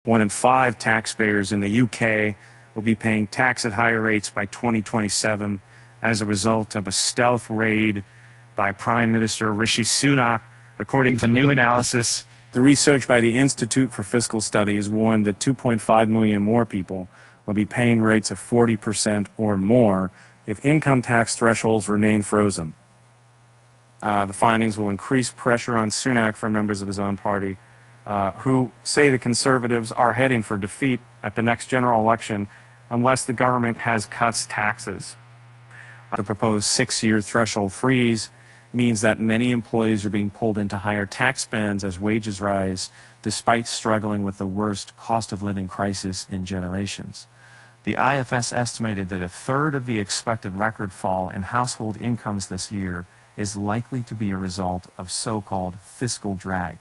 1 in 5 taxpayers in the UK will be paying tax at higher rates by 2027 as a result of a stealth raid by Prime Minister Rishi Sunak. According to new analysis, the research by the Institute for Fiscal Studies warned that 2.5 million more people will be paying rates of 40% or more if income tax thresholds remain frozen. The findings will increase pressure on Sunak from members of his own party, who say the Conservatives are heading for defeat at the next general election unless the government cuts taxes. The proposed 6-year threshold freeze means that many employees are being pulled into higher tax bands as wages rise, despite struggling with the worst cost of living crisis in generations. The IFS estimated that a third of the expected record fall in household incomes this year is likely to be a result of so-called fiscal drag.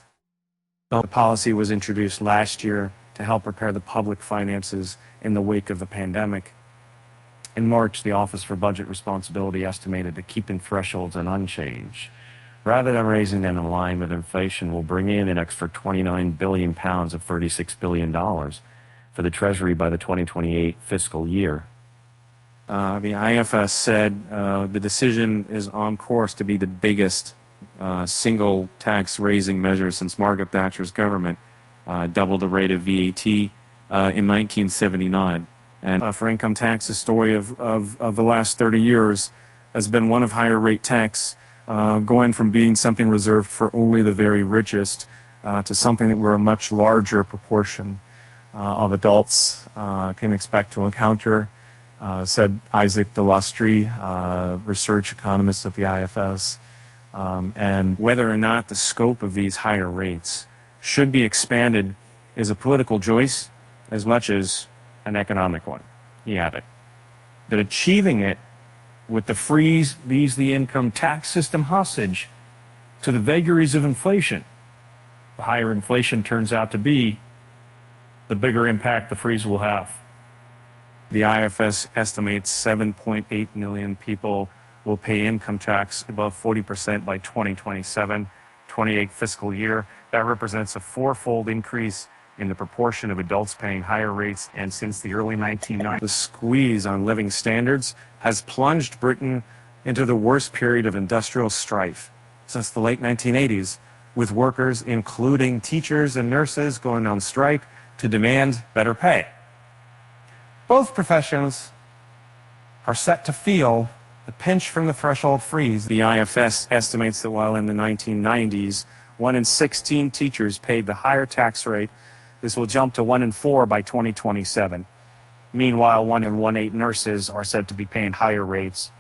The policy was introduced last year to help prepare the public finances in the wake of the pandemic. In March, the Office for Budget Responsibility estimated that keeping thresholds unchanged, rather than raising them in line with inflation, will bring in an extra £29 billion of $36 billion for the Treasury by the 2028 fiscal year. The IFS said the decision is on course to be the biggest single tax raising measure since Margaret Thatcher's government doubled the rate of VAT in 1979. And for income tax, the story of the last 30 years has been one of higher rate tax, going from being something reserved for only the very richest to something that we're a much larger proportion of adults can expect to encounter, said Isaac Delustri, research economist at the IFS. And whether or not the scope of these higher rates should be expanded is a political choice as much as an economic one. He added that achieving it with the freeze leaves the income tax system hostage to the vagaries of inflation. The higher inflation turns out to be, the bigger impact the freeze will have. The IFS estimates 7.8 million people will pay income tax above 40% by 2027, 28th fiscal year. That represents a fourfold increase in the proportion of adults paying higher rates, and since the early 1990s, the squeeze on living standards has plunged Britain into the worst period of industrial strife since the late 1980s, with workers, including teachers and nurses, going on strike to demand better pay. Both professions are set to feel the pinch from the threshold freeze. The IFS estimates that while in the 1990s, 1 in 16 teachers paid the higher tax rate, this will jump to 1 in 4 by 2027. Meanwhile, 1 in 18 nurses are said to be paying higher rates